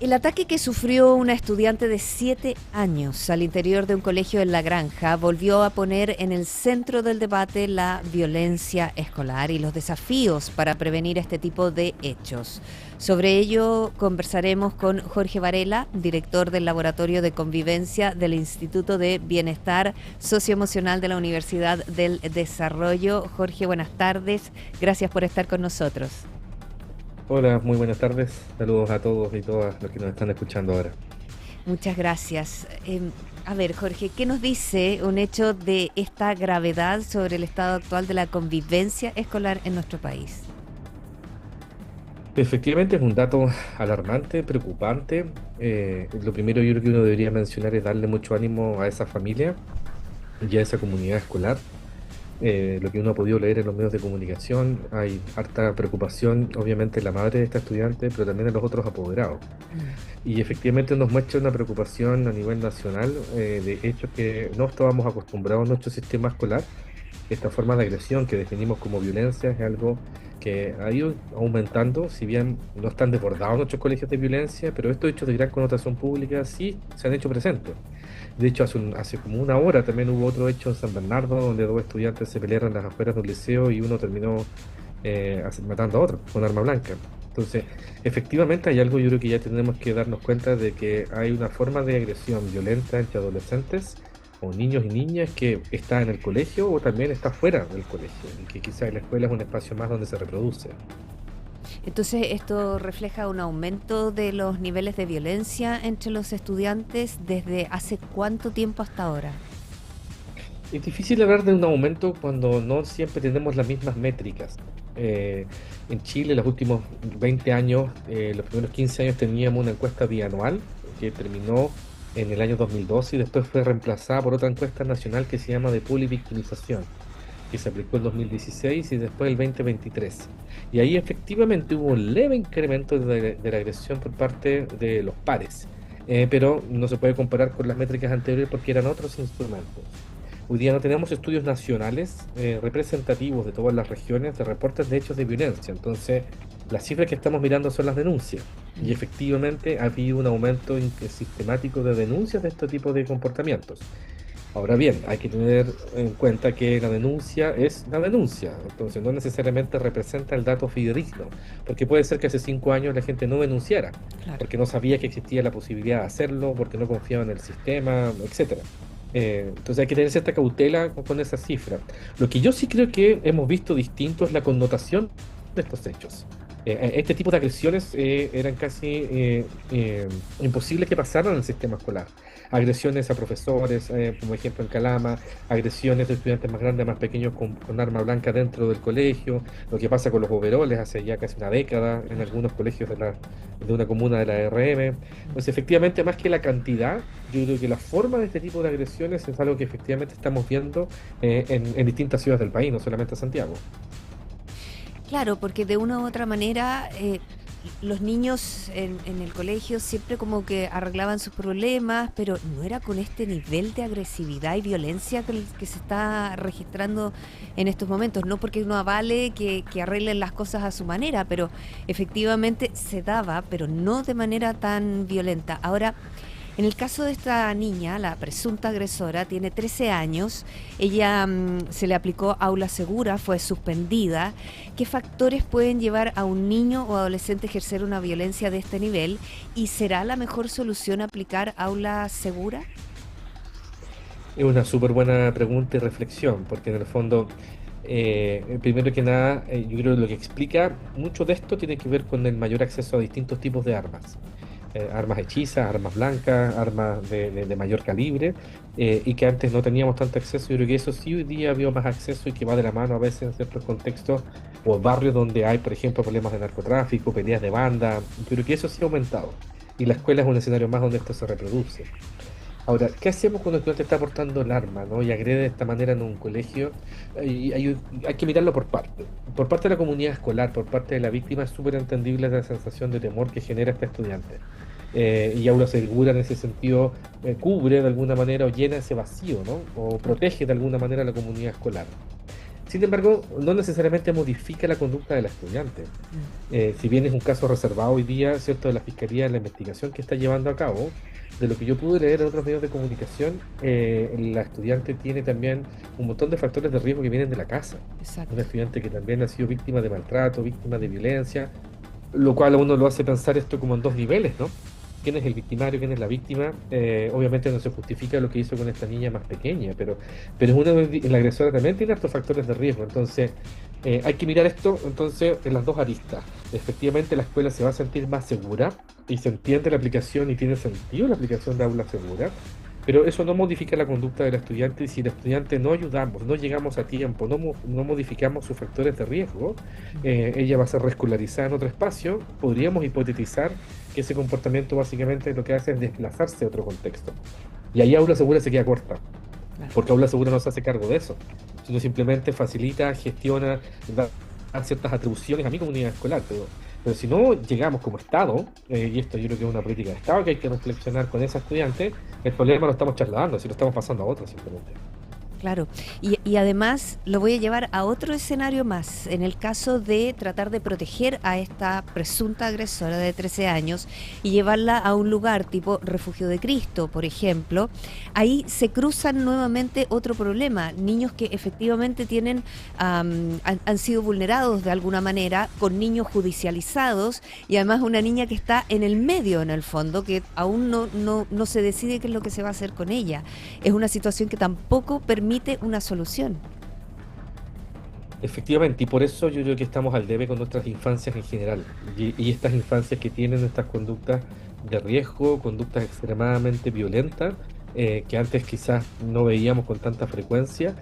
El ataque que sufrió una estudiante de 7 años al interior de un colegio en La Granja volvió a poner en el centro del debate la violencia escolar y los desafíos para prevenir este tipo de hechos. Sobre ello conversaremos con Jorge Varela, director del Laboratorio de Convivencia del Instituto de Bienestar Socioemocional de la Universidad del Desarrollo. Jorge, buenas tardes. Gracias por estar con nosotros. Hola, muy buenas tardes. Saludos a todos y todas los que nos están escuchando ahora. Muchas gracias. A ver, Jorge, ¿qué nos dice un hecho de esta gravedad sobre el estado actual de la convivencia escolar en nuestro país? Efectivamente es un dato alarmante, preocupante. Lo primero yo creo que uno debería mencionar es darle mucho ánimo a esa familia y a esa comunidad escolar. Lo que uno ha podido leer en los medios de comunicación, hay harta preocupación, obviamente, en la madre de esta estudiante, pero también en los otros apoderados. Mm. Y efectivamente nos muestra una preocupación a nivel nacional, de hechos que no estábamos acostumbrados en nuestro sistema escolar. Esta forma de agresión que definimos como violencia es algo que ha ido aumentando, si bien no están desbordados nuestros colegios de violencia, pero estos hechos de gran connotación pública sí se han hecho presentes. De hecho, hace como una hora también hubo otro hecho en San Bernardo, donde dos estudiantes se pelearon en las afueras de un liceo y uno terminó matando a otro con arma blanca. Entonces, efectivamente hay algo, yo creo que ya tenemos que darnos cuenta de que hay una forma de agresión violenta entre adolescentes o niños y niñas que está en el colegio o también está fuera del colegio y que quizás la escuela es un espacio más donde se reproduce. Entonces, ¿esto refleja un aumento de los niveles de violencia entre los estudiantes desde hace cuánto tiempo hasta ahora? Es difícil hablar de un aumento cuando no siempre tenemos las mismas métricas. Eh, en Chile, los últimos 20 años, los primeros 15 años teníamos una encuesta bianual que terminó en el año 2012 y después fue reemplazada por otra encuesta nacional que se llama de polivictimización, que se aplicó en 2016 y después el 2023. Y ahí efectivamente hubo un leve incremento de la agresión por parte de los pares, pero no se puede comparar con las métricas anteriores porque eran otros instrumentos. Hoy día no tenemos estudios nacionales representativos de todas las regiones de reportes de hechos de violencia. Entonces, las cifras que estamos mirando son las denuncias. Y Mm. efectivamente ha habido un aumento sistemático de denuncias de este tipo de comportamientos. Ahora bien, hay que tener en cuenta que la denuncia es la denuncia, entonces no necesariamente representa el dato fidedigno, porque puede ser que hace 5 años la gente no denunciara, Claro. porque no sabía que existía la posibilidad de hacerlo, porque no confiaba en el sistema, etcétera. Entonces hay que tener cierta cautela con esa cifra. Lo que yo sí creo que hemos visto distinto es la connotación de estos hechos. Este tipo de agresiones eran casi imposibles que pasaran en el sistema escolar. Agresiones a profesores, como ejemplo en Calama, agresiones de estudiantes más grandes, más pequeños con arma blanca dentro del colegio, lo que pasa con los overoles hace ya casi una década en algunos colegios de una comuna de la RM. Pues efectivamente, más que la cantidad, yo creo que la forma de este tipo de agresiones es algo que efectivamente estamos viendo en distintas ciudades del país, no solamente Santiago. Claro, porque de una u otra manera los niños en el colegio siempre como que arreglaban sus problemas, pero no era con este nivel de agresividad y violencia que se está registrando en estos momentos. No porque uno avale que arreglen las cosas a su manera, pero efectivamente se daba, pero no de manera tan violenta. Ahora, en el caso de esta niña, la presunta agresora, tiene 13 años, ella se le aplicó aula segura, fue suspendida. ¿Qué factores pueden llevar a un niño o adolescente a ejercer una violencia de este nivel? ¿Y será la mejor solución aplicar aula segura? Es una súper buena pregunta y reflexión, porque en el fondo, primero que nada, yo creo que lo que explica mucho de esto tiene que ver con el mayor acceso a distintos tipos de armas. Armas hechizas, armas blancas, armas de mayor calibre, y que antes no teníamos tanto acceso. Yo creo que eso sí hoy día había más acceso y que va de la mano a veces en ciertos contextos o barrios donde hay, por ejemplo, problemas de narcotráfico, peleas de banda. Yo creo que eso sí ha aumentado. Y la escuela es un escenario más donde esto se reproduce. Ahora, ¿qué hacemos cuando el estudiante está portando el arma, ¿no? Y agrede de esta manera en un colegio? Hay que mirarlo por parte. Por parte de la comunidad escolar, por parte de la víctima, es súper entendible la sensación de temor que genera este estudiante. Y Aula Segura en ese sentido cubre de alguna manera o llena ese vacío, ¿no? O protege de alguna manera a la comunidad escolar. Sin embargo, no necesariamente modifica la conducta del estudiante. Mm. Si bien es un caso reservado hoy día, ¿cierto?, de la Fiscalía en la investigación que está llevando a cabo, de lo que yo pude leer en otros medios de comunicación, la estudiante tiene también un montón de factores de riesgo que vienen de la casa. Una Exacto. estudiante que también ha sido víctima de maltrato, víctima de violencia, lo cual a uno lo hace pensar esto como en dos niveles, ¿no? ¿Quién es el victimario, quién es la víctima? Obviamente no se justifica lo que hizo con esta niña más pequeña, pero es la agresora también tiene estos factores de riesgo. Entonces, hay que mirar esto entonces en las dos aristas. Efectivamente, la escuela se va a sentir más segura y se entiende la aplicación y tiene sentido la aplicación de aula segura, pero eso no modifica la conducta del estudiante y si el estudiante no ayudamos, no llegamos a tiempo, no modificamos sus factores de riesgo, Mm. ella va a ser reescolarizada en otro espacio. Podríamos hipotetizar que ese comportamiento básicamente lo que hace es desplazarse a otro contexto. Y ahí aula segura se queda corta, Claro. porque aula segura no se hace cargo de eso, sino simplemente facilita, gestiona, da ciertas atribuciones a mi comunidad escolar. Pero si no llegamos como Estado, y esto yo creo que es una política de Estado que hay que reflexionar con esa estudiante, el problema lo estamos trasladando, si lo estamos pasando a otros simplemente. Claro, y además lo voy a llevar a otro escenario más, en el caso de tratar de proteger a esta presunta agresora de 13 años y llevarla a un lugar tipo Refugio de Cristo, por ejemplo, ahí se cruzan nuevamente otro problema, niños que efectivamente tienen, han sido vulnerados de alguna manera, con niños judicializados y además una niña que está en el medio en el fondo, que aún no se decide qué es lo que se va a hacer con ella. Es una situación que tampoco permite una solución. Efectivamente, y por eso yo creo que estamos al debe con nuestras infancias en general. Y estas infancias que tienen estas conductas de riesgo, conductas extremadamente violentas, que antes quizás no veíamos con tanta frecuencia,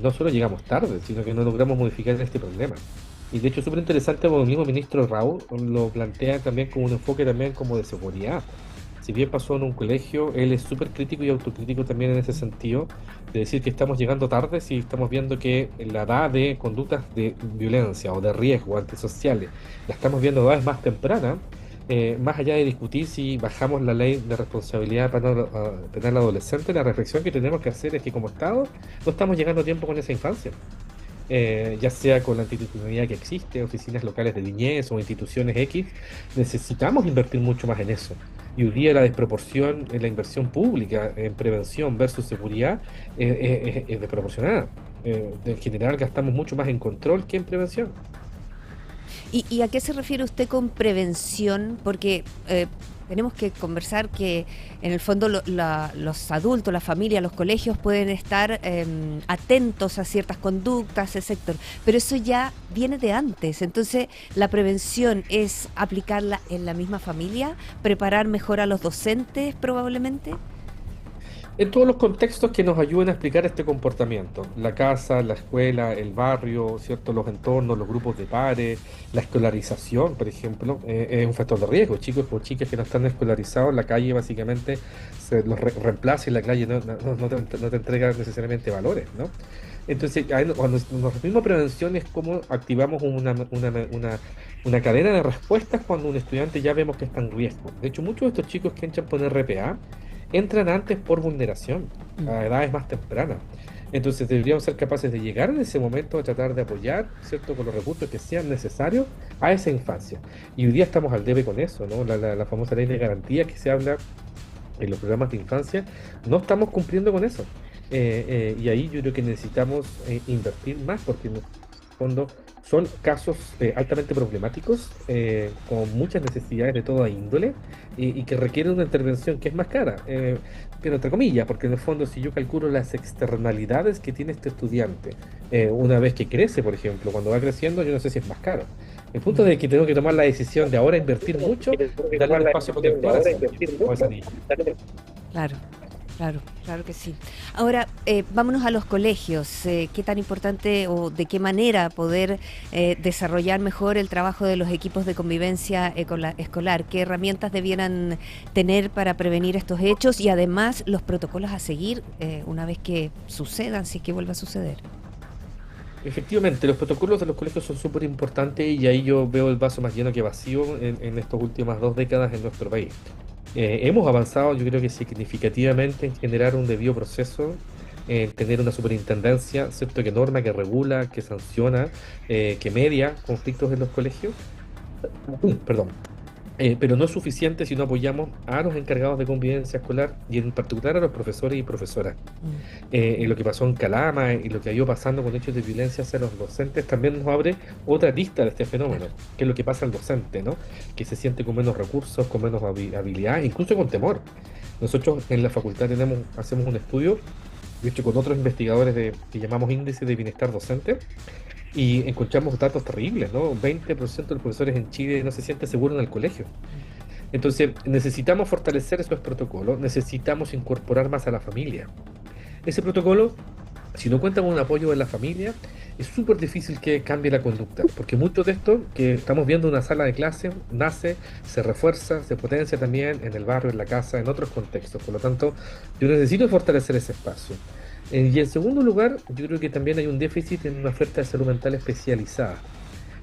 no solo llegamos tarde, sino que no logramos modificar este problema. Y de hecho es súper interesante como el mismo ministro Raúl lo plantea también como un enfoque también como de seguridad. Si bien pasó en un colegio, él es súper crítico y autocrítico también en ese sentido, de decir que estamos llegando tarde si estamos viendo que la edad de conductas de violencia o de riesgo antisociales la estamos viendo cada vez más temprana. Más allá de discutir si bajamos la ley de responsabilidad penal adolescente, la reflexión que tenemos que hacer es que como Estado no estamos llegando a tiempo con esa infancia, ya sea con la institucionalidad que existe, oficinas locales de niñez o instituciones X. Necesitamos invertir mucho más en eso. Y hoy día la desproporción en la inversión pública en prevención versus seguridad es desproporcionada. En general gastamos mucho más en control que en prevención. ¿Y a qué se refiere usted con prevención? Porque tenemos que conversar que en el fondo los adultos, la familia, los colegios pueden estar atentos a ciertas conductas, el sector, pero eso ya viene de antes. Entonces, la prevención es aplicarla en la misma familia, preparar mejor a los docentes probablemente. En todos los contextos que nos ayuden a explicar este comportamiento, la casa, la escuela, el barrio, ¿cierto? Los entornos, los grupos de pares, la escolarización, por ejemplo, es un factor de riesgo. Chicos o chicas que no están escolarizados, en la calle básicamente se los reemplaza y la calle no te entrega necesariamente valores, ¿no? Entonces, cuando nos referimos a prevención es cómo activamos una cadena de respuestas cuando un estudiante ya vemos que está en riesgo. De hecho, muchos de estos chicos que entran por RPA entran antes por vulneración, Mm. a edades más tempranas. Entonces deberíamos ser capaces de llegar en ese momento a tratar de apoyar, ¿cierto?, con los recursos que sean necesarios a esa infancia. Y hoy día estamos al debe con eso, ¿no? La famosa ley de garantía que se habla en los programas de infancia, no estamos cumpliendo con eso. Y ahí yo creo que necesitamos invertir más porque en el fondo son casos altamente problemáticos, con muchas necesidades de toda índole y que requieren una intervención que es más cara, pero entre comillas, porque en el fondo si yo calculo las externalidades que tiene este estudiante, una vez que crece, por ejemplo, cuando va creciendo, yo no sé si es más caro. El punto Mm. es que tengo que tomar la decisión de ahora invertir mucho y darle un espacio potencial a ese niño o a esa niña. Claro, claro, claro que sí. Ahora, vámonos a los colegios. ¿Qué tan importante o de qué manera poder desarrollar mejor el trabajo de los equipos de convivencia escolar? ¿Qué herramientas debieran tener para prevenir estos hechos y además los protocolos a seguir una vez que sucedan, si es que vuelva a suceder? Efectivamente, los protocolos de los colegios son súper importantes y ahí yo veo el vaso más lleno que vacío en estas últimas 2 décadas en nuestro país. Hemos avanzado, yo creo que significativamente en generar un debido proceso tener una superintendencia, ¿cierto? Que norma, que regula, que sanciona, que media conflictos en los colegios. Perdón. Pero no es suficiente si no apoyamos a los encargados de convivencia escolar y en particular a los profesores y profesoras. Mm. Y lo que pasó en Calama y lo que ha ido pasando con hechos de violencia hacia los docentes también nos abre otra lista de este fenómeno, Claro. que es lo que pasa al docente, ¿no? Que se siente con menos recursos, con menos habilidad, incluso con temor. Nosotros en la facultad hacemos un estudio, de hecho con otros investigadores que llamamos índice de bienestar docente, y encontramos datos terribles, ¿no? 20% de los profesores en Chile no se sienten seguros en el colegio. Mm. Entonces, necesitamos fortalecer esos protocolos, necesitamos incorporar más a la familia. Ese protocolo, si no cuenta con un apoyo de la familia, es súper difícil que cambie la conducta, porque mucho de esto que estamos viendo en una sala de clase nace, se refuerza, se potencia también en el barrio, en la casa, en otros contextos. Por lo tanto, yo necesito fortalecer ese espacio. Y en segundo lugar, yo creo que también hay un déficit en una oferta de salud mental especializada.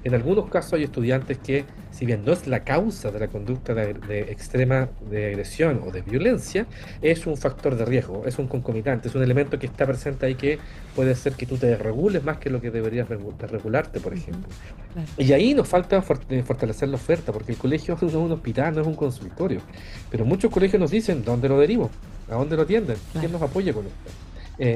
En algunos casos hay estudiantes que, si bien no es la causa de la conducta de extrema de agresión o de violencia, es un factor de riesgo, es un concomitante, es un elemento que está presente ahí que puede hacer que tú te desregules más que lo que deberías regularte, por Ujú. ejemplo. Claro. Y ahí nos falta fortalecer la oferta, porque el colegio no es un hospital, no es un consultorio. Pero muchos colegios nos dicen, ¿dónde lo derivo? ¿A dónde lo atienden? ¿Quién Claro. nos apoya con esto?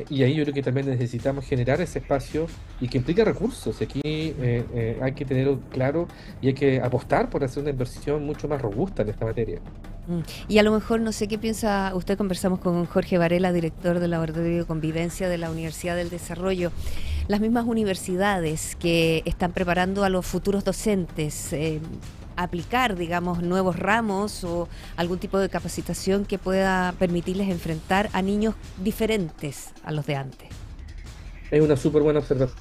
Y ahí yo creo que también necesitamos generar ese espacio y que implica recursos. Y aquí hay que tenerlo claro y hay que apostar por hacer una inversión mucho más robusta en esta materia. Mm. Y a lo mejor, no sé qué piensa usted, conversamos con Jorge Varela, director del Laboratorio de Convivencia de la Universidad del Desarrollo. Las mismas universidades que están preparando a los futuros docentes, aplicar, digamos, nuevos ramos o algún tipo de capacitación que pueda permitirles enfrentar a niños diferentes a los de antes. Es una súper buena observación.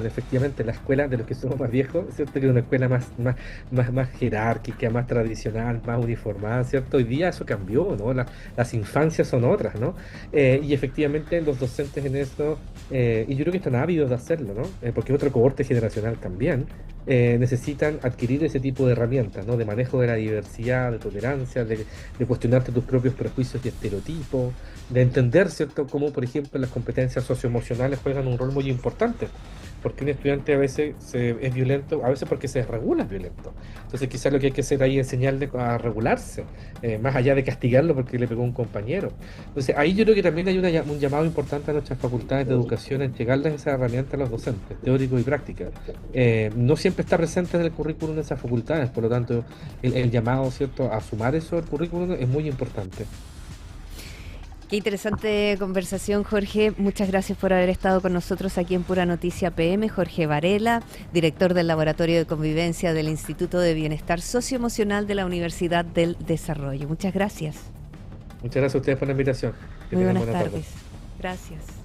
Efectivamente, la escuela de los que somos más viejos, ¿cierto? Que es una escuela más jerárquica, más tradicional, más uniformada, ¿cierto? Hoy día eso cambió, ¿no? Las infancias son otras, ¿no? Y efectivamente los docentes en eso, y yo creo que están ávidos de hacerlo, ¿no? Porque otro cohorte generacional también, necesitan adquirir ese tipo de herramientas, ¿no? De manejo de la diversidad, de tolerancia, de cuestionarte tus propios prejuicios y estereotipos, de entender, ¿cierto?, cómo, por ejemplo, las competencias socioemocionales juegan un rol muy importante. Porque un estudiante a veces es violento, a veces porque se desregula es violento. Entonces quizás lo que hay que hacer ahí es enseñarle a regularse, más allá de castigarlo porque le pegó un compañero. Entonces ahí yo creo que también hay un llamado importante a nuestras facultades de educación en llegarles esa herramienta a los docentes, teórico y práctica. No siempre está presente en el currículum de esas facultades, por lo tanto el llamado, ¿cierto?, a sumar eso al currículum es muy importante. Qué interesante conversación, Jorge. Muchas gracias por haber estado con nosotros aquí en Pura Noticia PM. Jorge Varela, director del Laboratorio de Convivencia del Instituto de Bienestar Socioemocional de la Universidad del Desarrollo. Muchas gracias. Muchas gracias a ustedes por la invitación. Que Muy tengan buenas buena tarde. tardes. Gracias.